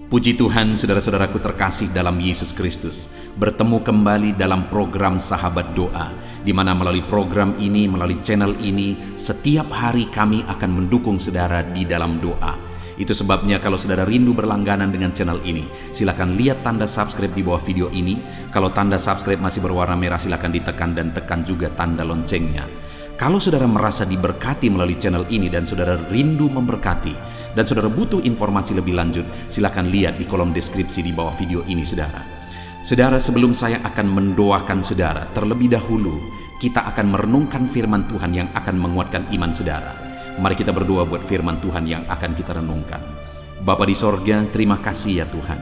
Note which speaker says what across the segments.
Speaker 1: Puji Tuhan, saudara-saudaraku terkasih dalam Yesus Kristus. Bertemu kembali dalam program Sahabat Doa, di mana melalui program ini, melalui channel ini, setiap hari kami akan mendukung saudara di dalam doa. Itu sebabnya kalau saudara rindu berlangganan dengan channel ini, silakan lihat tanda subscribe di bawah video ini. Kalau tanda subscribe masih berwarna merah, silakan ditekan dan tekan juga tanda loncengnya. Kalau saudara merasa diberkati melalui channel ini dan saudara rindu memberkati, dan saudara butuh informasi lebih lanjut, silakan lihat di kolom deskripsi di bawah video ini, saudara. Saudara, sebelum saya akan mendoakan saudara, terlebih dahulu kita akan merenungkan firman Tuhan yang akan menguatkan iman saudara. Mari kita berdoa buat firman Tuhan yang akan kita renungkan. Bapa di sorga, terima kasih ya Tuhan.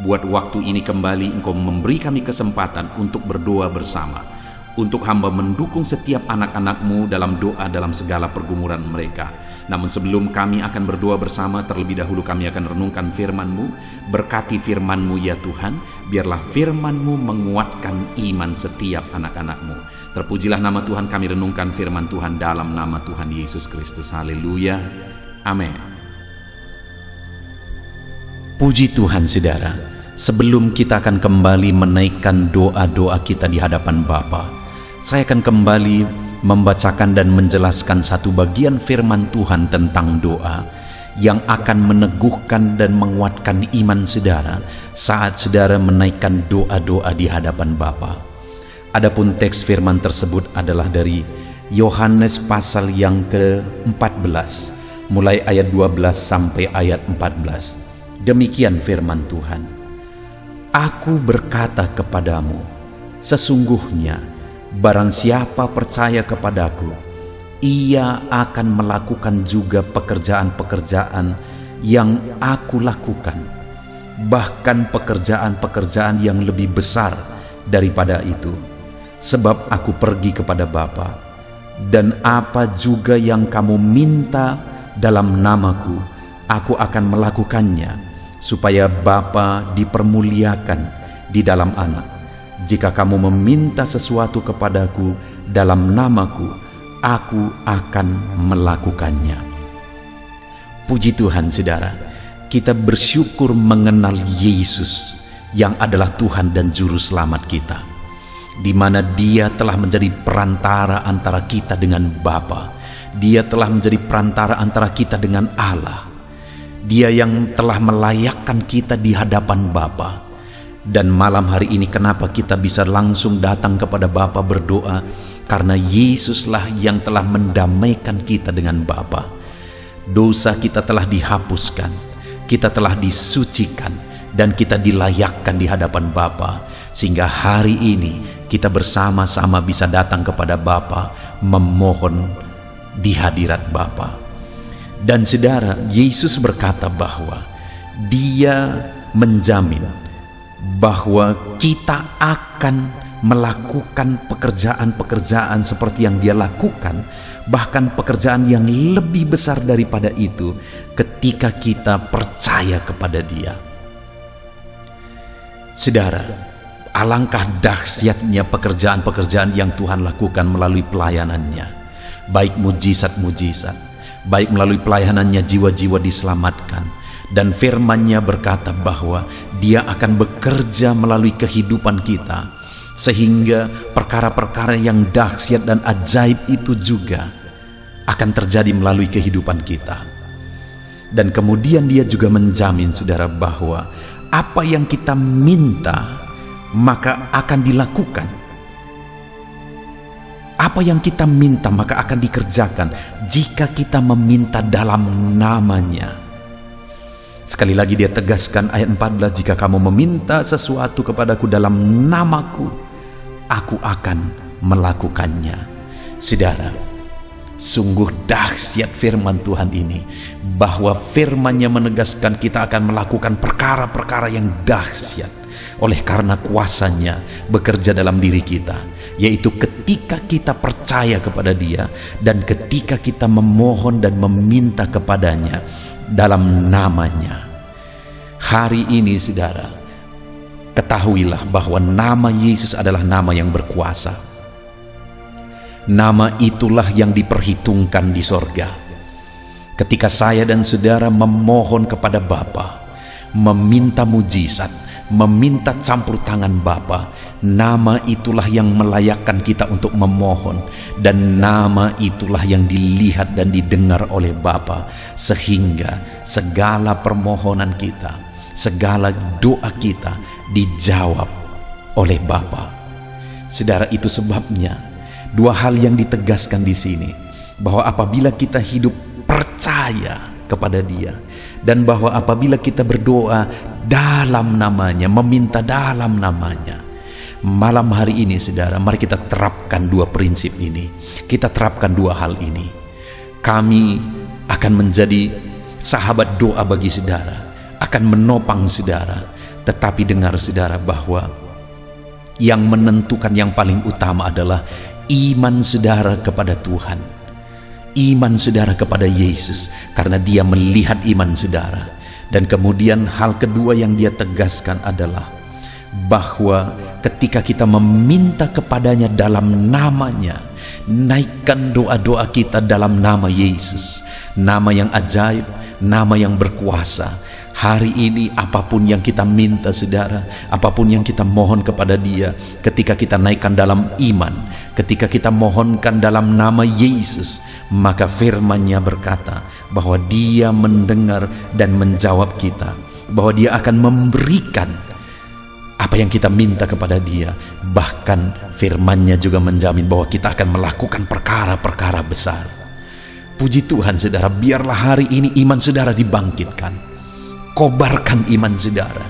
Speaker 1: Buat waktu ini kembali Engkau memberi kami kesempatan untuk berdoa bersama. Untuk hamba mendukung setiap anak-anak-Mu dalam doa dalam segala pergumulan mereka. Namun sebelum kami akan berdoa bersama, terlebih dahulu kami akan renungkan firman-Mu. Berkati firman-Mu ya Tuhan, biarlah firman-Mu menguatkan iman setiap anak-anak-Mu. Terpujilah nama Tuhan, kami renungkan firman Tuhan dalam nama Tuhan Yesus Kristus. Haleluya, amin. Puji Tuhan saudara, sebelum kita akan kembali menaikkan doa-doa kita di hadapan Bapa, saya akan kembali membacakan dan menjelaskan satu bagian firman Tuhan tentang doa yang akan meneguhkan dan menguatkan iman saudara saat saudara menaikkan doa-doa di hadapan Bapa. Adapun teks firman tersebut adalah dari Yohanes pasal yang ke-14, mulai ayat 12 sampai ayat 14. Demikian firman Tuhan. Aku berkata kepadamu, sesungguhnya barang siapa percaya kepadaku, ia akan melakukan juga pekerjaan-pekerjaan yang aku lakukan, bahkan pekerjaan-pekerjaan yang lebih besar daripada itu, sebab aku pergi kepada Bapa. Dan apa juga yang kamu minta dalam namaku, aku akan melakukannya, supaya Bapa dipermuliakan di dalam Anak. Jika kamu meminta sesuatu kepadaku dalam namaku, aku akan melakukannya. Puji Tuhan saudara, kita bersyukur mengenal Yesus yang adalah Tuhan dan Juru Selamat kita, di mana Dia telah menjadi perantara antara kita dengan Bapa. Dia telah menjadi perantara antara kita dengan Allah. Dia yang telah melayakkan kita di hadapan Bapa. Dan malam hari ini kenapa kita bisa langsung datang kepada Bapa berdoa? Karena Yesuslah yang telah mendamaikan kita dengan Bapa. Dosa kita telah dihapuskan, kita telah disucikan, dan kita dilayakkan di hadapan Bapa. Sehingga hari ini kita bersama-sama bisa datang kepada Bapa, memohon di hadirat Bapa. Dan saudara, Yesus berkata bahwa Dia menjamin bahwa kita akan melakukan pekerjaan-pekerjaan seperti yang Dia lakukan, bahkan pekerjaan yang lebih besar daripada itu ketika kita percaya kepada Dia. Saudara, alangkah dahsyatnya pekerjaan-pekerjaan yang Tuhan lakukan melalui pelayanannya, baik mujizat-mujizat, baik melalui pelayanannya jiwa-jiwa diselamatkan. Dan firman-Nya berkata bahwa Dia akan bekerja melalui kehidupan kita, sehingga perkara-perkara yang dahsyat dan ajaib itu juga akan terjadi melalui kehidupan kita. Dan kemudian Dia juga menjamin saudara bahwa apa yang kita minta maka akan dilakukan. Apa yang kita minta maka akan dikerjakan jika kita meminta dalam nama-Nya. Sekali lagi Dia tegaskan ayat 14, jika kamu meminta sesuatu kepadaku dalam namaku, aku akan melakukannya. Saudara, sungguh dahsyat firman Tuhan ini, bahwa firman-Nya menegaskan kita akan melakukan perkara-perkara yang dahsyat oleh karena kuasa-Nya bekerja dalam diri kita, yaitu ketika kita percaya kepada Dia dan ketika kita memohon dan meminta kepadanya dalam nama-Nya. Hari ini saudara, ketahuilah bahwa nama Yesus adalah nama yang berkuasa. Nama itulah yang diperhitungkan di sorga. Ketika saya dan saudara memohon kepada Bapa, meminta mujizat, meminta campur tangan Bapa. Nama itulah yang melayakkan kita untuk memohon, dan nama itulah yang dilihat dan didengar oleh Bapa, sehingga segala permohonan kita, segala doa kita dijawab oleh Bapa. Saudara, itu sebabnya dua hal yang ditegaskan di sini, bahwa apabila kita hidup percaya kepada Dia, dan bahwa apabila kita berdoa dalam namanya, meminta dalam namanya. Malam hari ini saudara, mari kita terapkan dua prinsip ini. Kita terapkan dua hal ini. Kami akan menjadi sahabat doa bagi saudara, akan menopang saudara. Tetapi dengar saudara, bahwa yang menentukan yang paling utama adalah iman saudara kepada Tuhan, iman saudara kepada Yesus, karena Dia melihat iman saudara. Dan kemudian hal kedua yang Dia tegaskan adalah bahwa ketika kita meminta kepadanya dalam namanya, naikkan doa-doa kita dalam nama Yesus, nama yang ajaib, nama yang berkuasa. Hari ini apapun yang kita minta saudara, apapun yang kita mohon kepada Dia, ketika kita naikkan dalam iman, ketika kita mohonkan dalam nama Yesus, maka firman-Nya berkata bahwa Dia mendengar dan menjawab kita, bahwa Dia akan memberikan apa yang kita minta kepada Dia. Bahkan firman-Nya juga menjamin bahwa kita akan melakukan perkara-perkara besar. Puji Tuhan saudara, biarlah hari ini iman saudara dibangkitkan. Kobarkan iman saudara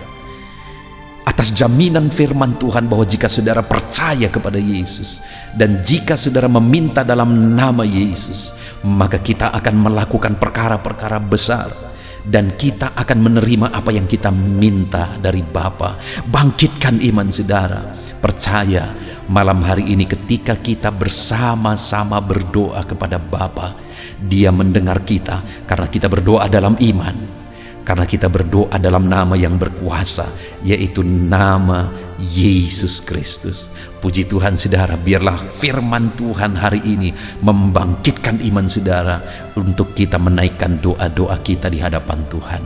Speaker 1: atas jaminan firman Tuhan, bahwa jika saudara percaya kepada Yesus, dan jika saudara meminta dalam nama Yesus, maka kita akan melakukan perkara-perkara besar, dan kita akan menerima apa yang kita minta dari Bapa. Bangkitkan iman saudara. Percaya malam hari ini ketika kita bersama-sama berdoa kepada Bapa, Dia mendengar kita, karena kita berdoa dalam iman, karena kita berdoa dalam nama yang berkuasa, yaitu nama Yesus Kristus. Puji Tuhan saudara, biarlah firman Tuhan hari ini membangkitkan iman saudara untuk kita menaikkan doa-doa kita di hadapan Tuhan.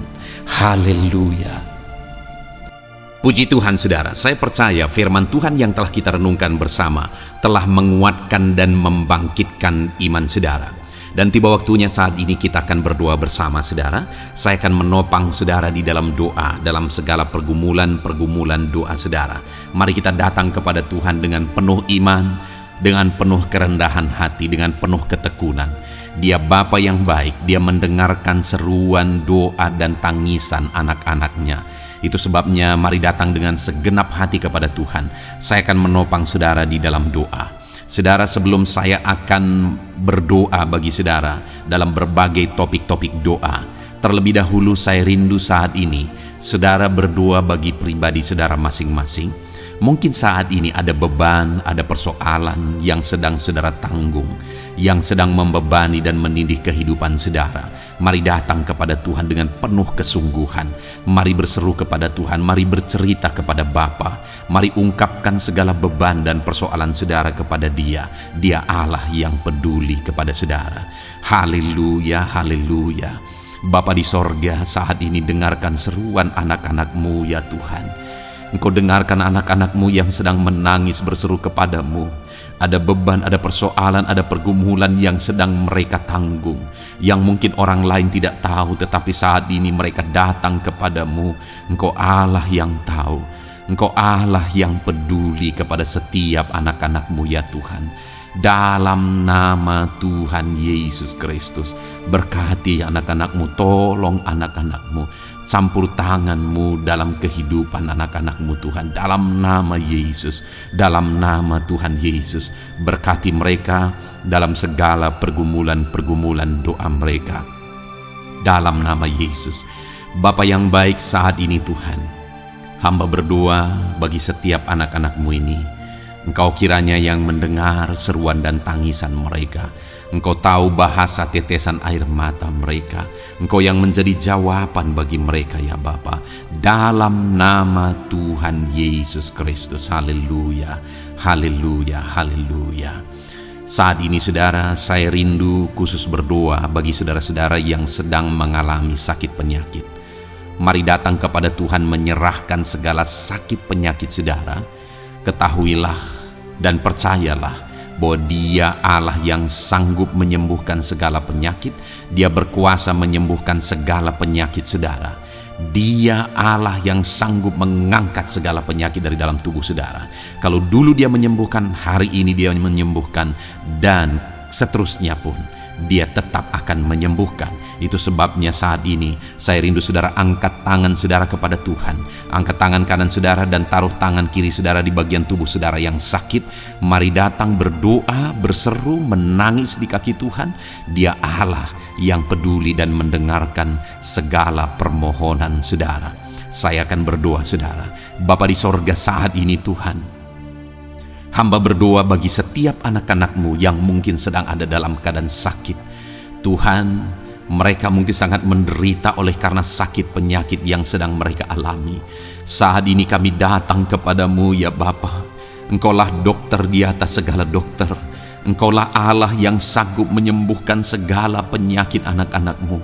Speaker 1: Haleluya. Puji Tuhan saudara, saya percaya firman Tuhan yang telah kita renungkan bersama telah menguatkan dan membangkitkan iman saudara. Dan tiba waktunya saat ini kita akan berdoa bersama saudara. Saya akan menopang saudara di dalam doa, dalam segala pergumulan doa saudara. Mari kita datang kepada Tuhan dengan penuh iman, dengan penuh kerendahan hati, dengan penuh ketekunan. Dia Bapa yang baik, Dia mendengarkan seruan doa dan tangisan anak-anaknya. Itu sebabnya mari datang dengan segenap hati kepada Tuhan. Saya akan menopang saudara di dalam doa. Saudara, sebelum saya akan berdoa bagi saudara dalam berbagai topik-topik doa, terlebih dahulu saya rindu saat ini saudara berdoa bagi pribadi saudara masing-masing. Mungkin saat ini ada beban, ada persoalan yang sedang saudara tanggung, yang sedang membebani dan menindih kehidupan saudara. Mari datang kepada Tuhan dengan penuh kesungguhan. Mari berseru kepada Tuhan, mari bercerita kepada Bapa. Mari ungkapkan segala beban dan persoalan saudara kepada Dia. Dia Allah yang peduli kepada saudara. Haleluya, haleluya. Bapa di sorga, saat ini dengarkan seruan anak-anak-Mu ya Tuhan. Engkau dengarkan anak-anak-Mu yang sedang menangis berseru kepadamu. Ada beban, ada persoalan, ada pergumulan yang sedang mereka tanggung, yang mungkin orang lain tidak tahu, tetapi saat ini mereka datang kepadamu. Engkau Allah yang tahu, Engkau Allah yang peduli kepada setiap anak-anak-Mu ya Tuhan. Dalam nama Tuhan Yesus Kristus, berkati anak-anak-Mu, tolong anak-anak-Mu, campur tangan-Mu dalam kehidupan anak-anak-Mu Tuhan. Dalam nama Yesus, dalam nama Tuhan Yesus, berkati mereka dalam segala pergumulan-pergumulan doa mereka. Dalam nama Yesus. Bapa yang baik, saat ini Tuhan, hamba berdoa bagi setiap anak-anak-Mu ini. Engkau kiranya yang mendengar seruan dan tangisan mereka. Engkau tahu bahasa tetesan air mata mereka. Engkau yang menjadi jawaban bagi mereka ya Bapa. Dalam nama Tuhan Yesus Kristus. Haleluya, haleluya, haleluya. Saat ini saudara, saya rindu khusus berdoa bagi saudara-saudara yang sedang mengalami sakit penyakit. Mari datang kepada Tuhan menyerahkan segala sakit penyakit saudara. Ketahuilah dan percayalah bahwa Dia Allah yang sanggup menyembuhkan segala penyakit. Dia berkuasa menyembuhkan segala penyakit saudara. Dia Allah yang sanggup mengangkat segala penyakit dari dalam tubuh saudara. Kalau dulu Dia menyembuhkan, hari ini Dia menyembuhkan, dan seterusnya pun Dia tetap akan menyembuhkan. Itu sebabnya saat ini saya rindu saudara angkat tangan saudara kepada Tuhan. Angkat tangan kanan saudara dan taruh tangan kiri saudara di bagian tubuh saudara yang sakit. Mari datang berdoa, berseru, menangis di kaki Tuhan. Dia Allah yang peduli dan mendengarkan segala permohonan saudara. Saya akan berdoa saudara. Bapa di sorga, saat ini Tuhan, hamba berdoa bagi setiap anak-anak-Mu yang mungkin sedang ada dalam keadaan sakit. Tuhan, mereka mungkin sangat menderita oleh karena sakit penyakit yang sedang mereka alami. Saat ini kami datang kepadamu ya Bapa. Engkaulah dokter di atas segala dokter. Engkaulah Allah yang sanggup menyembuhkan segala penyakit anak-anak-Mu.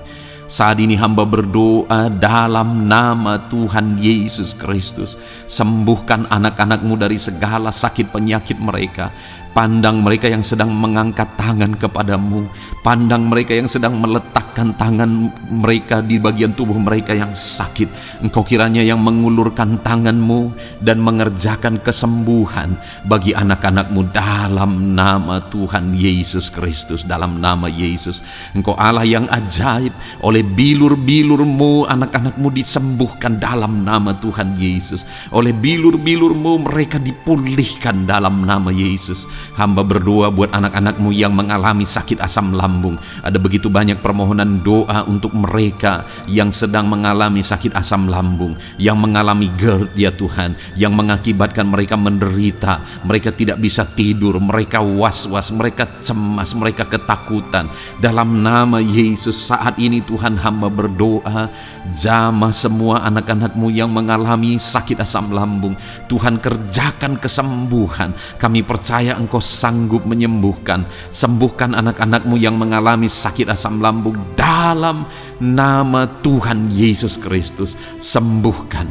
Speaker 1: Saat ini hamba berdoa dalam nama Tuhan Yesus Kristus. Sembuhkan anak-anak-Mu dari segala sakit penyakit mereka. Pandang mereka yang sedang mengangkat tangan kepadamu. Pandang mereka yang sedang meletakkan tangan mereka di bagian tubuh mereka yang sakit. Engkau kiranya yang mengulurkan tangan-Mu dan mengerjakan kesembuhan bagi anak-anak-Mu dalam nama Tuhan Yesus Kristus. Dalam nama Yesus, Engkau Allah yang ajaib. Oleh bilur-bilur-Mu anak-anak-Mu disembuhkan dalam nama Tuhan Yesus. Oleh bilur-bilur-Mu mereka dipulihkan dalam nama Yesus. Hamba berdoa buat anak-anak-Mu yang mengalami sakit asam lambung. Ada begitu banyak permohonan doa untuk mereka yang sedang mengalami sakit asam lambung, yang mengalami GERD ya Tuhan, yang mengakibatkan mereka menderita, mereka tidak bisa tidur, mereka was-was, mereka cemas, mereka ketakutan. Dalam nama Yesus saat ini Tuhan, hamba berdoa, jamah semua anak-anak-Mu yang mengalami sakit asam lambung. Tuhan, kerjakan kesembuhan. Kami percaya Engkau sanggup menyembuhkan. Sembuhkan anak-anak-Mu yang mengalami sakit asam lambung dalam nama Tuhan Yesus Kristus. Sembuhkan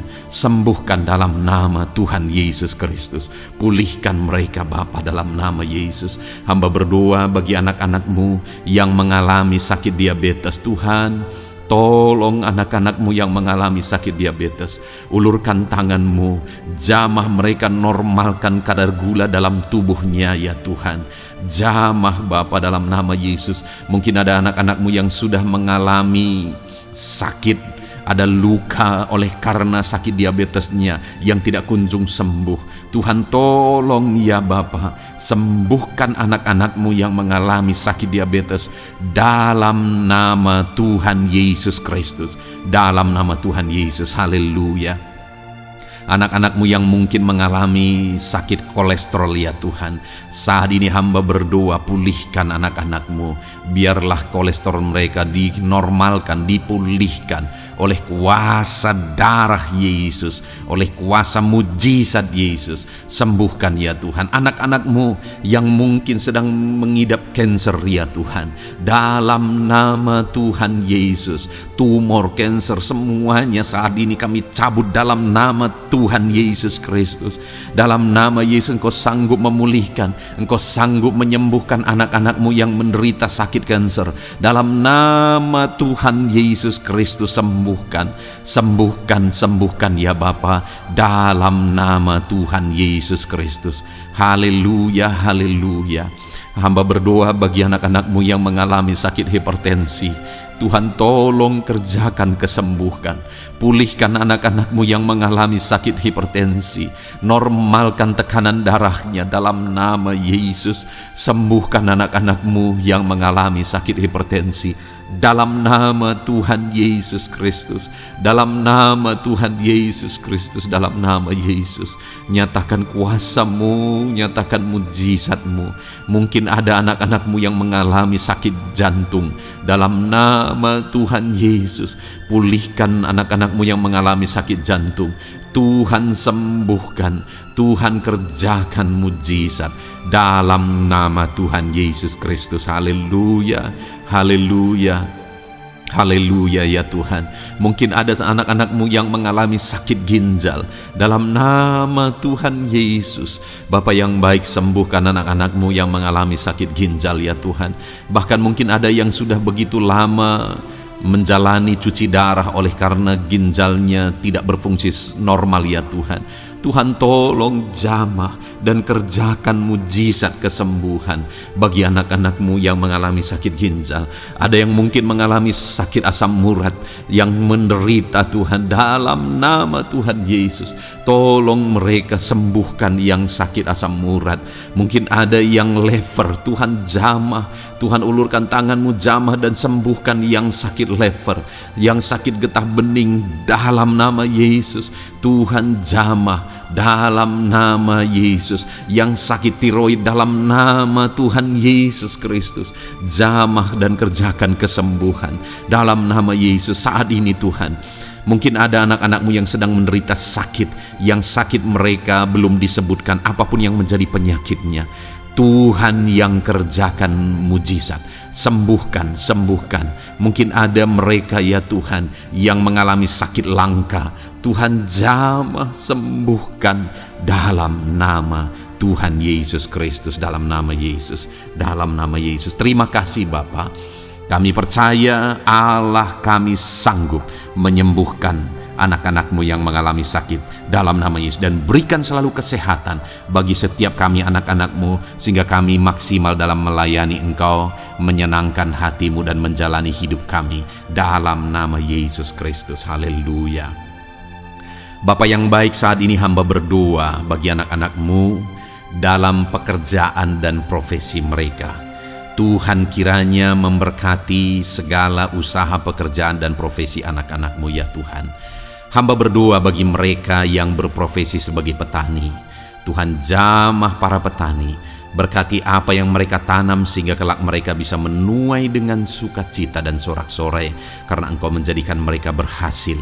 Speaker 1: dalam nama Tuhan Yesus Kristus. Pulihkan mereka Bapa dalam nama Yesus. Hamba berdoa bagi anak-anak-Mu yang mengalami sakit diabetes. Tuhan, tolong anak-anak-Mu yang mengalami sakit diabetes. Ulurkan tangan-Mu, jamah mereka, normalkan kadar gula dalam tubuhnya ya Tuhan. Jamah Bapa dalam nama Yesus. Mungkin ada anak-anak-Mu yang sudah mengalami sakit, ada luka oleh karena sakit diabetesnya yang tidak kunjung sembuh. Tuhan, tolong ya Bapa, sembuhkan anak-anak-Mu yang mengalami sakit diabetes dalam nama Tuhan Yesus Kristus. Dalam nama Tuhan Yesus, haleluya. Anak-anak-Mu yang mungkin mengalami sakit kolesterol ya Tuhan, saat ini hamba berdoa, pulihkan anak-anak-Mu. Biarlah kolesterol mereka dinormalkan, dipulihkan oleh kuasa darah Yesus, oleh kuasa mujizat Yesus. Sembuhkan ya Tuhan anak-anak-Mu yang mungkin sedang mengidap kanker ya Tuhan. Dalam nama Tuhan Yesus, tumor, kanker, semuanya saat ini kami cabut dalam nama Tuhan Yesus Kristus. Dalam nama Yesus, Engkau sanggup memulihkan, Engkau sanggup menyembuhkan anak-anak-Mu yang menderita sakit kanker. Dalam nama Tuhan Yesus Kristus, sembuhkan ya Bapa. Dalam nama Tuhan Yesus Kristus. Haleluya, haleluya. Hamba berdoa bagi anak-anak-Mu yang mengalami sakit hipertensi. Tuhan, tolong kerjakan kesembuhan. Pulihkan anak-anak-Mu yang mengalami sakit hipertensi. Normalkan tekanan darahnya dalam nama Yesus. Sembuhkan anak-anak-Mu yang mengalami sakit hipertensi. Dalam nama Tuhan Yesus Kristus. Dalam nama Tuhan Yesus Kristus. Dalam nama Yesus. Nyatakan kuasa-Mu, nyatakan mujizat-Mu. Mungkin ada anak-anak-Mu yang mengalami sakit jantung. Dalam nama Tuhan Yesus, pulihkan anak-anak-Mu yang mengalami sakit jantung. Tuhan sembuhkan, Tuhan kerjakan mujizat dalam nama Tuhan Yesus Kristus. Haleluya, haleluya. Haleluya ya Tuhan. Mungkin ada anak-anak-Mu yang mengalami sakit ginjal. Dalam nama Tuhan Yesus, Bapa yang baik, sembuhkan anak-anak-Mu yang mengalami sakit ginjal ya Tuhan. Bahkan mungkin ada yang sudah begitu lama menjalani cuci darah oleh karena ginjalnya tidak berfungsi normal ya Tuhan. Tuhan tolong jamah dan kerjakan mujizat kesembuhan bagi anak-anak-Mu yang mengalami sakit ginjal. Ada yang mungkin mengalami sakit asam urat yang menderita Tuhan, dalam nama Tuhan Yesus tolong mereka sembuhkan yang sakit asam urat. Mungkin ada yang lever, Tuhan jamah, Tuhan ulurkan tangan-Mu jamah dan sembuhkan yang sakit lever, yang sakit getah bening dalam nama Yesus. Tuhan jamah dalam nama Yesus, yang sakit tiroid dalam nama Tuhan Yesus Kristus, jamah dan kerjakan kesembuhan dalam nama Yesus. Saat ini Tuhan, mungkin ada anak-anak-Mu yang sedang menderita sakit, yang sakit mereka belum disebutkan apapun yang menjadi penyakitnya. Tuhan yang kerjakan mujizat, sembuhkan. Mungkin ada mereka ya Tuhan yang mengalami sakit langka, Tuhan jamah, sembuhkan dalam nama Tuhan Yesus Kristus, dalam nama Yesus, dalam nama Yesus. Terima kasih Bapa. Kami percaya Allah kami sanggup menyembuhkan anak-anak-Mu yang mengalami sakit dalam nama Yesus, dan berikan selalu kesehatan bagi setiap kami anak-anak-Mu, sehingga kami maksimal dalam melayani Engkau, menyenangkan hati-Mu dan menjalani hidup kami dalam nama Yesus Kristus. Haleluya. Bapa yang baik, saat ini hamba berdoa bagi anak-anak-Mu dalam pekerjaan dan profesi mereka. Tuhan kiranya memberkati segala usaha pekerjaan dan profesi anak-anak-Mu ya Tuhan. Hamba berdoa bagi mereka yang berprofesi sebagai petani. Tuhan jamah para petani, berkati apa yang mereka tanam sehingga kelak mereka bisa menuai dengan sukacita dan sorak-sorai karena Engkau menjadikan mereka berhasil.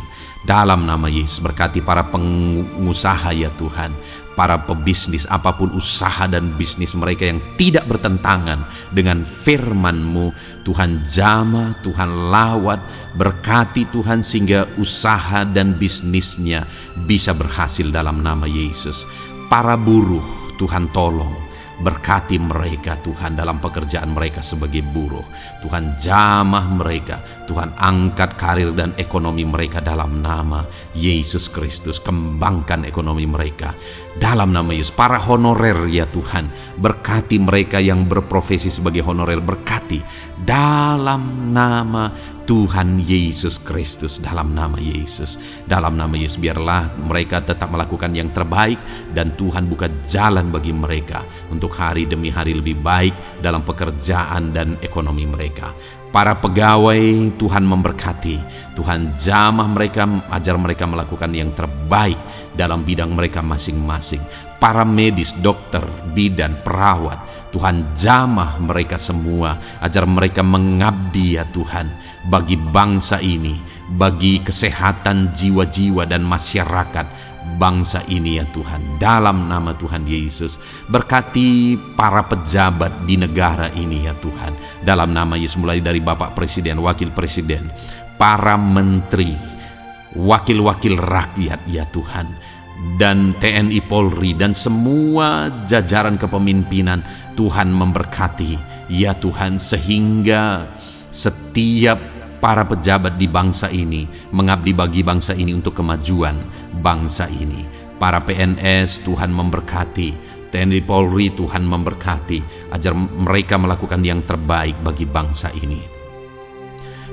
Speaker 1: Dalam nama Yesus, berkati para pengusaha ya Tuhan, para pebisnis, apapun usaha dan bisnis mereka yang tidak bertentangan dengan firman-Mu. Tuhan jamah, Tuhan lawat, berkati Tuhan sehingga usaha dan bisnisnya bisa berhasil dalam nama Yesus. Para buruh, Tuhan tolong, berkati mereka Tuhan dalam pekerjaan mereka sebagai buruh. Tuhan jamah mereka, Tuhan angkat karir dan ekonomi mereka dalam nama Yesus Kristus. Kembangkan ekonomi mereka dalam nama Yesus. Para honorer ya Tuhan, berkati mereka yang berprofesi sebagai honorer, berkati dalam nama Tuhan Yesus Kristus, dalam nama Yesus, dalam nama Yesus. Biarlah mereka tetap melakukan yang terbaik dan Tuhan buka jalan bagi mereka untuk hari demi hari lebih baik dalam pekerjaan dan ekonomi mereka. Para pegawai Tuhan memberkati, Tuhan jamah mereka, ajar mereka melakukan yang terbaik dalam bidang mereka masing-masing. Para medis, dokter, bidan, perawat, Tuhan jamah mereka semua, ajar mereka mengabdi ya Tuhan bagi bangsa ini, bagi kesehatan jiwa-jiwa dan masyarakat bangsa ini ya Tuhan, dalam nama Tuhan Yesus. Berkati para pejabat di negara ini ya Tuhan, dalam nama Yesus, mulai dari Bapak Presiden, Wakil Presiden, para menteri, wakil-wakil rakyat ya Tuhan, dan TNI Polri dan semua jajaran kepemimpinan. Tuhan memberkati ya Tuhan, sehingga setiap para pejabat di bangsa ini mengabdi bagi bangsa ini untuk kemajuan bangsa ini. Para PNS Tuhan memberkati, TNI Polri Tuhan memberkati, ajar mereka melakukan yang terbaik bagi bangsa ini.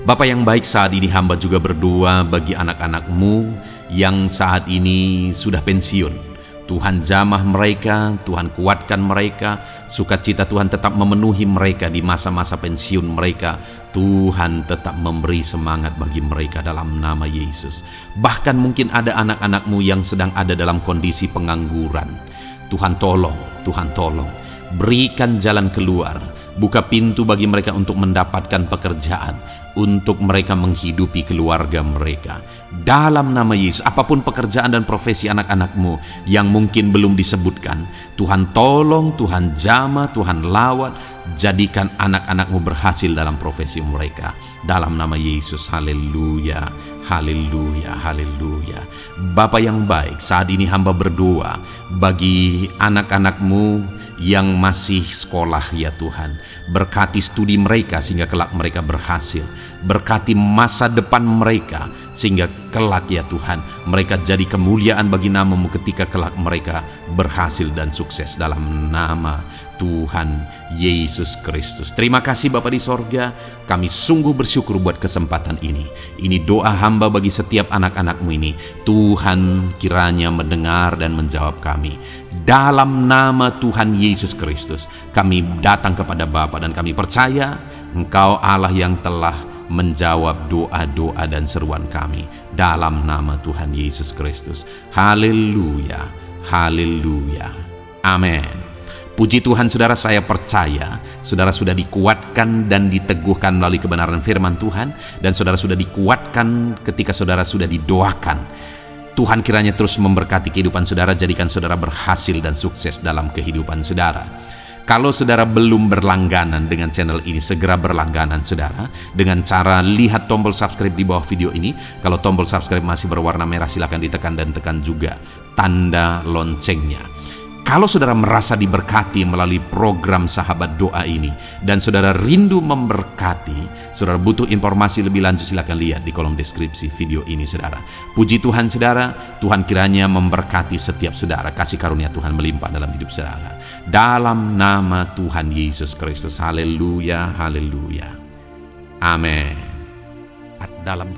Speaker 1: Bapa yang baik, saat ini hamba juga berdoa bagi anak-anak-Mu yang saat ini sudah pensiun. Tuhan jamah mereka, Tuhan kuatkan mereka, sukacita Tuhan tetap memenuhi mereka di masa-masa pensiun mereka. Tuhan tetap memberi semangat bagi mereka dalam nama Yesus. Bahkan mungkin ada anak-anak-Mu yang sedang ada dalam kondisi pengangguran. Tuhan tolong, Tuhan tolong, berikan jalan keluar, buka pintu bagi mereka untuk mendapatkan pekerjaan, untuk mereka menghidupi keluarga mereka. Dalam nama Yesus, apapun pekerjaan dan profesi anak-anak-Mu yang mungkin belum disebutkan, Tuhan tolong, Tuhan jamah, Tuhan lawat, jadikan anak-anak-Mu berhasil dalam profesi mereka. Dalam nama Yesus, haleluya, haleluya, haleluya. Bapa yang baik, saat ini hamba berdoa bagi anak-anak-Mu yang masih sekolah ya Tuhan. Berkati studi mereka sehingga kelak mereka berhasil. Berkati masa depan mereka sehingga kelak ya Tuhan mereka jadi kemuliaan bagi nama-Mu ketika kelak mereka berhasil dan sukses dalam nama Tuhan Yesus Kristus. Terima kasih Bapa di sorga, kami sungguh bersyukur buat kesempatan ini. Ini doa hamba bagi setiap anak-anak-Mu ini. Tuhan kiranya mendengar dan menjawab kami. Dalam nama Tuhan Yesus Kristus, kami datang kepada Bapa dan kami percaya Engkau Allah yang telah menjawab doa-doa dan seruan kami. Dalam nama Tuhan Yesus Kristus. Haleluya, haleluya, amin. Puji Tuhan saudara, saya percaya saudara sudah dikuatkan dan diteguhkan melalui kebenaran firman Tuhan, dan saudara sudah dikuatkan ketika saudara sudah didoakan. Tuhan kiranya terus memberkati kehidupan saudara, jadikan saudara berhasil dan sukses dalam kehidupan saudara. Kalau saudara belum berlangganan dengan channel ini, segera berlangganan saudara dengan cara lihat tombol subscribe di bawah video ini. Kalau tombol subscribe masih berwarna merah, silakan ditekan dan tekan juga tanda loncengnya. Kalau saudara merasa diberkati melalui program Sahabat Doa ini dan saudara rindu memberkati, saudara butuh informasi lebih lanjut, silakan lihat di kolom deskripsi video ini saudara. Puji Tuhan saudara, Tuhan kiranya memberkati setiap saudara, kasih karunia Tuhan melimpah dalam hidup saudara. Dalam nama Tuhan Yesus Kristus, haleluya, haleluya, amin. Dalam